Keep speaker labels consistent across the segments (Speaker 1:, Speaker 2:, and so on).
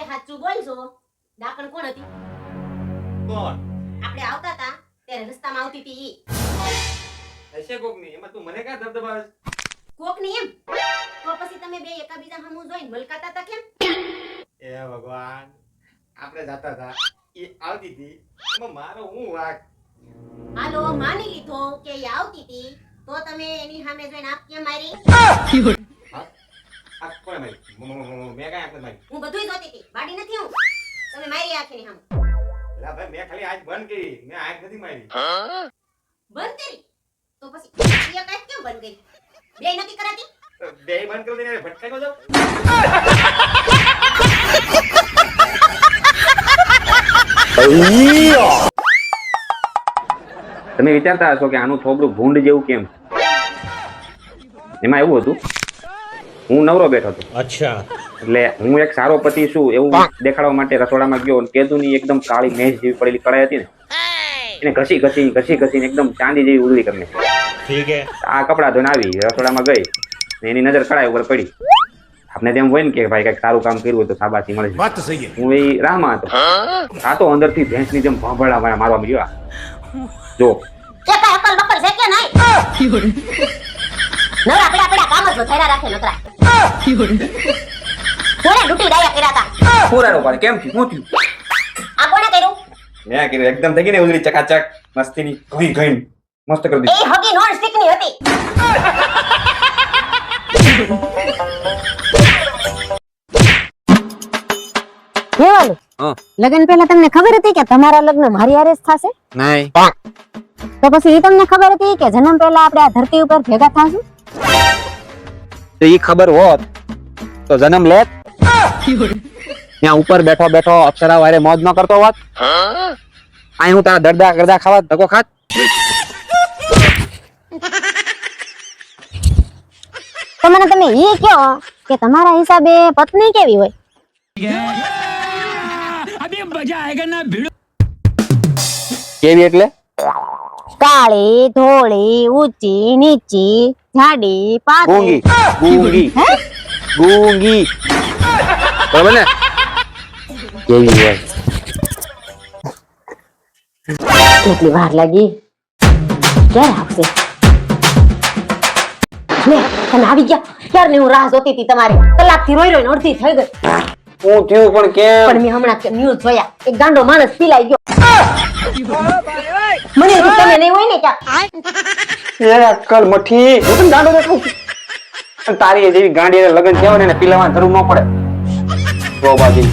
Speaker 1: સાચું બોલજો. ડાકણ કોણ હતી?
Speaker 2: કોણ?
Speaker 1: આપણે આવતા હતા ત્યારે રસ્તામાં આવતી હતી ઈ.
Speaker 2: હશે કોક ની. એમાં તું મને ક્યાં ધબધબાવે છે?
Speaker 1: કોક ની એમ? તો પછી તમે બે એકાબીજા સામું જોઈને મલકાતા હતા કેમ?
Speaker 2: એ ભગવાન, આપણે જાતા હતા, એ આવતી હતી, એમાં મારો હું વાંક?
Speaker 1: હાલો માની લીધો કે ઈ આવતી હતી, તો તમે એની સામે જોઈને આપ કેમ મારી?
Speaker 2: હા? આ કોણે મારી? મેં કાંઈ આંખ નથી મારી.
Speaker 1: હું બધુંય જોતી હતી, બાડી નથી હું. તમે મારી આંખની સામે.
Speaker 2: એલા ભાઈ, મેં ખાલી આંખ બંધ કરી, મેં આંખ નથી મારી.
Speaker 1: બંધ કરી? તો પછી એક આંખ કેમ બંધ કરી? બે નથી કરાતી?
Speaker 2: બે બંધ કરી દઈને ભટકાઈ ન જાઉં?
Speaker 3: તમે વિચારતા હશો કે આનું થોબડું ભૂંડ જેવું કેમ? એમાં એવું હતું, હું નવરો બેઠો હતો.
Speaker 4: અચ્છા.
Speaker 3: એટલે હું એક સારો પતિ છું એવું દેખાડવા માટે રસોડામાં ગયો અને કેદુની એકદમ કાળી મેજ જેવી પડેલી કડાઈ હતી ને, એને ઘસી એકદમ ચાંદી જેવી ઉગલી કરી નાખી.
Speaker 4: ઠીક હે.
Speaker 3: આ કપડા ધોઈને આવી રસોડામાં ગઈ ને એની નજર કડાઈ ઉપર પડી. આપણે તેમ હોય ને કે ભાઈ કઈક સારું કામ કર્યું હોય તો શાબાશી મળે છે.
Speaker 4: વાત તો સહી હે.
Speaker 3: હું એ રાહમાં હતો. આ તો અંદરથી ભેંસની જેમ ભોંભળા મારવા મળ્યો. જો
Speaker 1: કે કાય અકલ બકલ છે કે નહીં? નવરા આપડા કામ જ વધારા રાખે નકરા. કોણે ડૂટી ડાયા કર્યા હતા?
Speaker 3: પૂરાનો પાડે કેમ થયું? શું થયું?
Speaker 1: આ કોણે કર્યું?
Speaker 3: મેં કર્યું. એકદમ થઈ ગઈ ને ઉજળી ચકાચક મસ્તીની ઘઈ મસ્ત કરી
Speaker 1: એ
Speaker 3: દીધી.
Speaker 1: હગી નોન સ્ટિક ની હતી.
Speaker 5: કેવાલું લગન પહેલા તમને ખબર હતી કે તમારા લગ્ન મારી હારે જ થશે?
Speaker 3: નહીં.
Speaker 5: તો પછી એ તમને ખબર હતી કે જન્મ પહેલા આપણે આ ધરતી ઉપર ભેગા થાશું?
Speaker 3: તો ઈ ખબર હોત તો જન્મ લેત. ત્યાં ઉપર બેઠો બેઠો અપ્સરા વારે મોજ ન કરતો હોત. અહીં હું તારા દરદા ગરદા ખાવા ધક્કો ખાત.
Speaker 5: તો મને તમે એ કહો કે તમારા હિસાબે પત્ની કેવી હોય?
Speaker 3: કેવી એટલે?
Speaker 5: કાળી, ધોળી, ઊંચી, નીચી, જાડી,
Speaker 3: ગૂંગી.
Speaker 5: પાતળી.
Speaker 3: ગૂંગી. ગૂંગી. બરાબર ને? કેવી હોય?
Speaker 5: કેટલી વાર લાગી? ક્યારે આવશે? લે, તમે આવી ગયા. ક્યારની હું રાહ જોતી હતી તમારી. કલાકથી રોઈ રોઈને અડધી થઈ ગઈ.
Speaker 3: હું થયું પણ કેમ?
Speaker 5: પણ મેં હમણાં ન્યૂઝ જોયા. એક ગાંડો માણસ પીલાઈ ગયો. મને એવું તમે નહીં હોય ને ક્યાં?
Speaker 3: એ અક્કલ મઠી. હું તને ગાંડો દેખાઉં છું? અને તારી જેવી ગાંડી હારે લગ્ન થયા હોય ને એને પીલાવાની જરૂર ન પડે. જો બાજી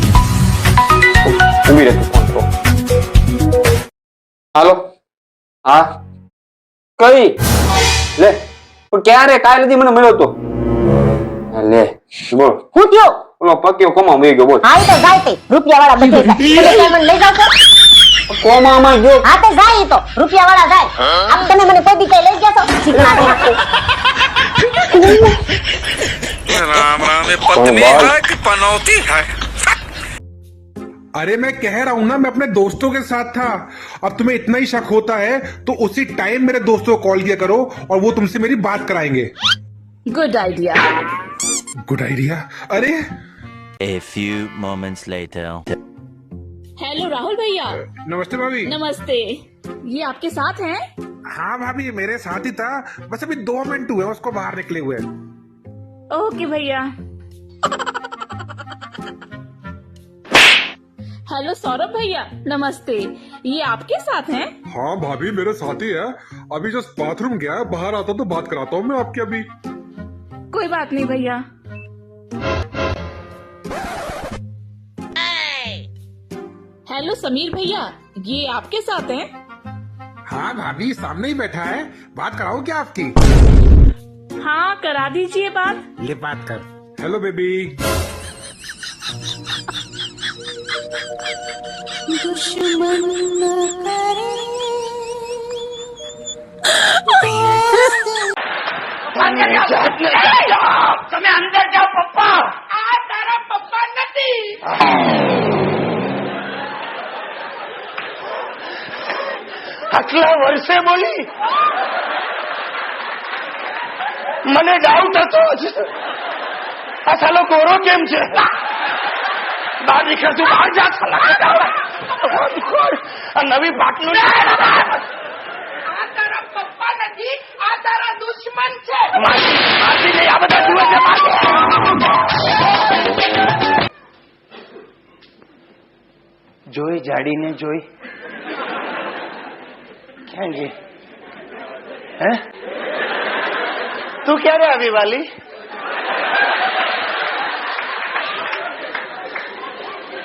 Speaker 3: ઊભી રહે તું ફોન કરો. હાલો. હા કઈ લે પણ ક્યારે કાલે દી મને મળ્યો તો. લે બોલ
Speaker 5: હું થયો?
Speaker 3: ઓલો પક્યો કોમા મરી ગયો. બોલ.
Speaker 5: હા ઈ તો જાય તે રૂપિયા વાળા બધે જાય. તમે ક્યાં મને લઈ જાવ છો?
Speaker 3: કોમામાં ગયો.
Speaker 5: હા તે જાય ઈ તો રૂપિયા વાળા જાય. આપ તમે મને કોઈ દી કઈ લઈ ગયા છો? ચીકણા નાખો.
Speaker 6: राम राम ये पत्नी है कि पनौती है?
Speaker 7: अरे मैं कह रहा हूं ना, मैं अपने दोस्तों के साथ था। अब तुम्हें इतना ही शक होता है तो उसी टाइम मेरे दोस्तों को कॉल किया करो और वो तुमसे मेरी बात कराएंगे।
Speaker 8: Good idea.
Speaker 7: Good idea. अरे
Speaker 9: A few moments later.
Speaker 8: Hello Rahul भैया।
Speaker 7: नमस्ते भाभी।
Speaker 8: नमस्ते। ये आपके साथ हैं?
Speaker 7: हाँ भाभी, मेरे साथ ही था, बस अभी 2 मिनट हुए उसको बाहर निकले हुए।
Speaker 8: ओके भैया। हेलो सौरभ भैया, नमस्ते। ये आपके साथ हैं?
Speaker 7: हाँ भाभी, मेरे साथ ही है। अभी जस्ट बाथरूम गया, बाहर आता तो बात कराता हूँ मैं आपकी अभी।
Speaker 8: कोई बात नहीं भैया। हेलो समीर भैया, ये आपके साथ हैं?
Speaker 7: हाँ भाभी, सामने ही बैठा है, बात कराओ क्या आपकी?
Speaker 8: हाँ करा दीजिए बात।
Speaker 7: ले बात कर। Hello baby.
Speaker 5: दुश्मन करे
Speaker 6: તમે અંદર જાઓ પપ્પા. આ તારા પપ્પા નથી. આટલા વર્ષે બોલી મને ડાઉટ હતો જ. આ સાલો ગોરો કેમ છે? બહાર નીકળ તું બહાર જા નવી બાટલું આ તારા પપ્પા નથી આ તારા દુશ્મન છે માસી નહીં આ બધા જુએ છે જોઈ જાડીને જોઈ ક્યાં ગઈ હે તું ક્યારે આવી વાલી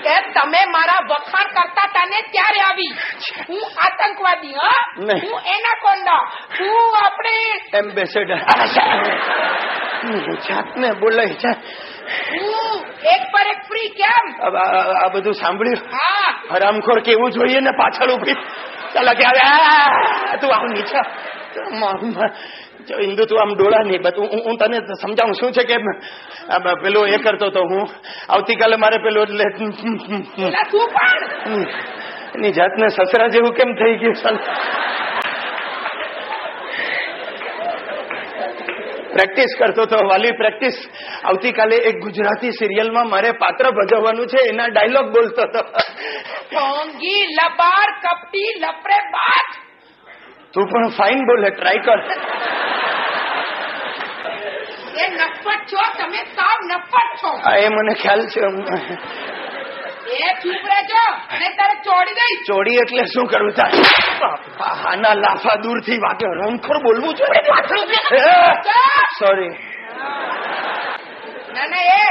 Speaker 6: કે તમે મારા વખાણ કરતા હતા ને ત્યારે આવી હું આતંકવાદી હા હું એનાકોન્ડા હું આપણે એમ્બેસેડર જાતને બોલાય છે હું એક પર એક ફ્રી કેમ આ બધું સાંભળ્યું હા હરામખોર કેવું જોઈએ ને પાછળ ઉભી ચાલ કે તું આવ નીચે ઇન્દુ તું આમ ડોળા નહીં બધું હું તને સમજાવું શું છે કે પેલો એ કરતો તો હું આવતીકાલે મારે પેલો એની જાતને સસરા જેવું કેમ થઈ ગયું પ્રેક્ટિસ કરતો તો વાલી પ્રેક્ટિસ આવતીકાલે એક ગુજરાતી સિરિયલમાં મારે પાત્ર ભજવવાનું છે એના ડાયલોગ બોલતો હતો ઢોંગી લબાર કપટી લપડે બાજ તું પણ ફાઇન બોલે ટ્રાય કર એ નફટ છો તમે સાવ નફટ છો એ મને ખ્યાલ છે એ ચૂપ રહેજો અને તારે ચોડી ગઈ ચોડી એટલે શું કરવું તારે આના લાફા દૂરથી વાગે રમખોર બોલવું છે સોરી ના ના એ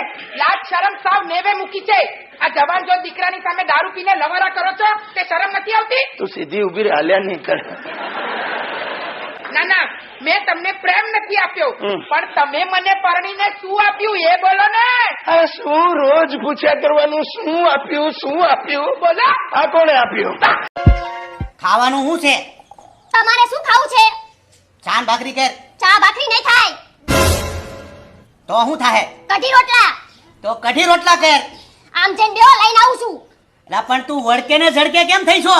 Speaker 6: લાજ શરમ સાવ નેવે મૂકી છે આ જવાન જો દીકરાની સામે દારૂ પીને લવારા કરો છો તે શરમ નથી આવતી તું સીધી ઉભી રહે હાલ્યા નહીં કર ના ના મેં તમને પ્રેમ નથી આપ્યો પણ તમે મને પરણીને શું આપ્યું એ બોલો ને શું રોજ પૂછ્યા કરવાનું શું આપ્યું બોલો આ કોણે આપ્યું
Speaker 1: ખાવાનું શું છે
Speaker 5: તમારે શું ખાવું છે
Speaker 1: ચાન ભાખરી કે
Speaker 5: ચા ભાખરી નહીં થાય
Speaker 1: તો શું થાય
Speaker 5: કઢી રોટલા
Speaker 1: તો કઢી રોટલા કર
Speaker 5: આમ જેમ બેઓ લઈને આવું છું
Speaker 1: એટલે પણ તું વળકે ને ઝડકે કેમ થઈ છો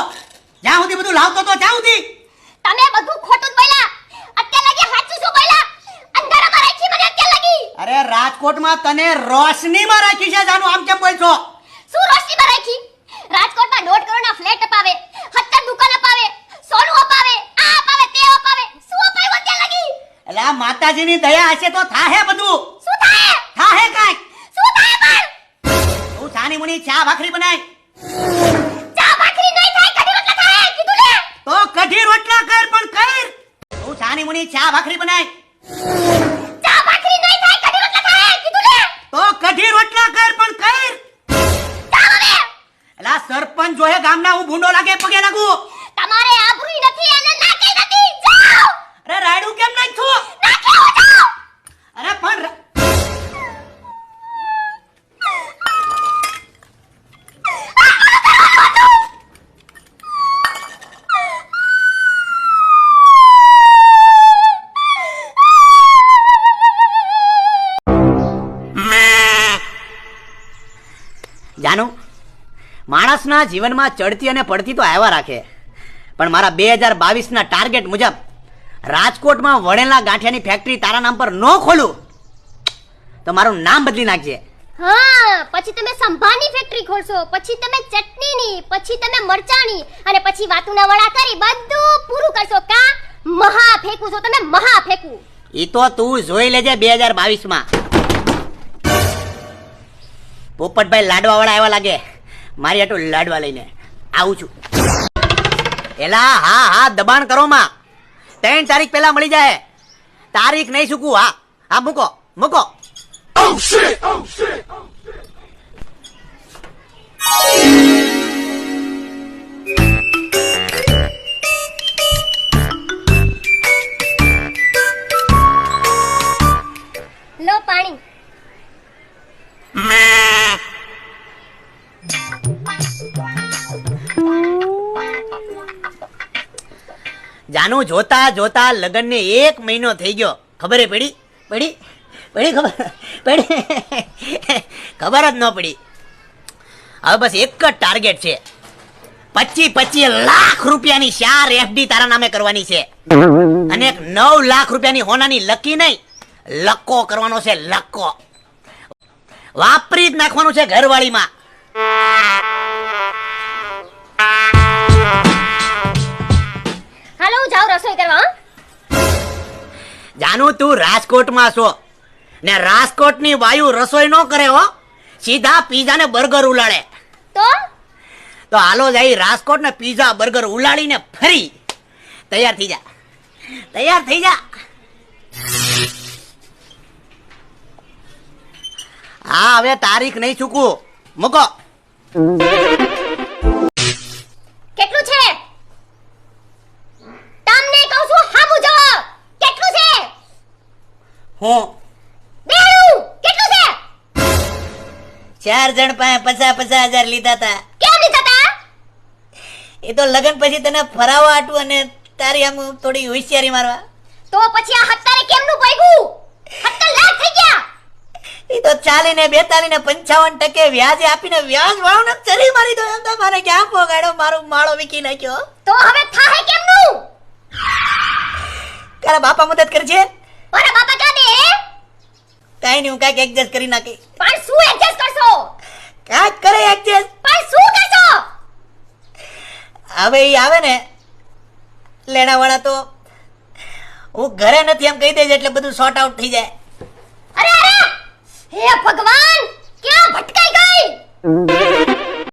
Speaker 1: જ્યાં સુધી બધું લાવતો તો ત્યાં સુધી
Speaker 5: તમે બધું ખોટું જ બોલ્યા અત્યારે લગી સાચું શું બોલ્યા અંધારામાં રાખી મને અત્યારે લગી
Speaker 1: અરે રાજકોટમાં તને રોશનીમાં રાખી છે જાનું આમ કેમ બોલ છો
Speaker 5: શું રોશનીમાં રાખી રાજકોટમાં 1.5 કરોડના ફ્લેટ અપાવે 70 દુકાન અપાવે સોનું અપાવે આ અપાવે તે અપાવે શું અપાવ્યું અત્યારે લગી
Speaker 1: એટલે આ માતાજીની દયા હશે તો થાહે બધું
Speaker 5: શું થાય
Speaker 1: થાહે કાંઈક
Speaker 5: શું થાય પણ
Speaker 1: તું સાની મુની ચા ભાખરી બનાય
Speaker 5: ચા ભાખરી નહીં થાય કઢી રોટલા થાય કીધું ને
Speaker 1: તો કઢી રોટલા કર પણ કર તું સાની મુની ચા ભાખરી બનાય
Speaker 5: ચા ભાખરી નહીં થાય કઢી રોટલા થાય કીધું ને
Speaker 1: તો કઢી રોટલા કર પણ કર
Speaker 5: જાવ હવે
Speaker 1: એલા સરપંચ જોહે ગામના હું ભૂંડો લાગે પગે લાગુ
Speaker 5: તમારે આબરૂ નથી અને નાકે નથી જાવ
Speaker 1: અરે રાયડું કેમ નાખ છો
Speaker 5: નાકે હો જાવ
Speaker 1: અરે પણ જાનું માણસના જીવનમાં ચડતી અને પડતી તો આવ્યા રાખે પણ મારા 2022ના ટાર્ગેટ મુજબ રાજકોટમાં વણેલા ગાંઠિયાની ફેક્ટરી તારા નામ પર ન ખોલું તો મારું નામ બદલી નાખજે
Speaker 5: હા પછી તમે સંભારની ફેક્ટરી ખોલશો પછી તમે ચટણીની પછી તમે મરચાની અને પછી વાતુના વડા કરી બધું પૂરું કરશો કા મહા ફેંકું છો તમે મહા ફેંકું
Speaker 1: ઈ તો તું જોઈ લેજે 2022માં પોપટભાઈ લાડવા વાળા આવ્યા લાગે મારી આટલું લાડવા લઈને આવું છું એલા હા દબાણ કરો માં 3 તારીખ પહેલા મળી જાય તારીખ નહીં ચૂકવું હા મૂકો
Speaker 5: લો પાણી
Speaker 1: જાનું જોતા જોતા લગનને 1 મહિનો થઈ ગયો ખબર પડી ખબર જ ન પડી હવે બસ એક જ ટાર્ગેટ છે 25 લાખ રૂપિયાની 4 FD તારા નામે કરવાની છે અને 9 લાખ રૂપિયાની હોનાની લકી નહીં લક્કો કરવાનો છે લક્કો વાપરી જ નાખવાનું છે ઘરવાળીમાં
Speaker 5: હાલો હું જાઉં રસોઈ કરવા હં?
Speaker 1: જાનું તું રાજકોટમાં છો ને રાજકોટની વાયુ રસોઈ નો કરે હો, સીધા પીઝા ને બર્ગર ઉલાડે. તો હાલો જાય રાજકોટ ને પીઝા બર્ગર ઉલાડીને ફરી તૈયાર થઈ જા, તૈયાર થઈ જા. હા હવે તારીખ નહીં ચૂકવું, મૂકો.
Speaker 5: કેટલું છે તમને કહું છું હામુ જવાબ કેટલું છે
Speaker 1: હું
Speaker 5: બેનું કેટલું છે
Speaker 1: 4 જણ પાસે 50,000 લીધા હતા.
Speaker 5: કેમ લીધા તા
Speaker 1: એ તો લગન પછી તને ફરાવા આટું અને તારી આમ થોડી હોશિયારી મારવા.
Speaker 5: તો પછી આ હત્તારે કેમનું ભાગ્યું 70 લાખ થઈ ગયા
Speaker 1: એ તો 40 ને 42 ને 55% વ્યાજે આપીને વ્યાજ વાળો ચરી મારી દો. એમ તો મારે ક્યાં પોગાડ્યો, મારો માળો વીકી નાખ્યો.
Speaker 5: તો હવે થાહે કેમનું
Speaker 1: તારા બાપા મદદ કરજે.
Speaker 5: મારા બાપા કા દે
Speaker 1: કાઈ નહીં, હું કાંઈક એડજસ્ટ કરી નાખી.
Speaker 5: પણ શું એડજસ્ટ કરશો
Speaker 1: કાંઈક કરે એડજસ્ટ.
Speaker 5: પણ શું કરશો
Speaker 1: હવે એ આવે ને લેણા વાળા તો હું ઘરે નથી એમ કહી દેજે એટલે બધું સોર્ટ આઉટ થઈ જાય.
Speaker 5: અરે અરે હે ભગવાન ક્યાં ભટકાઈ ગઈ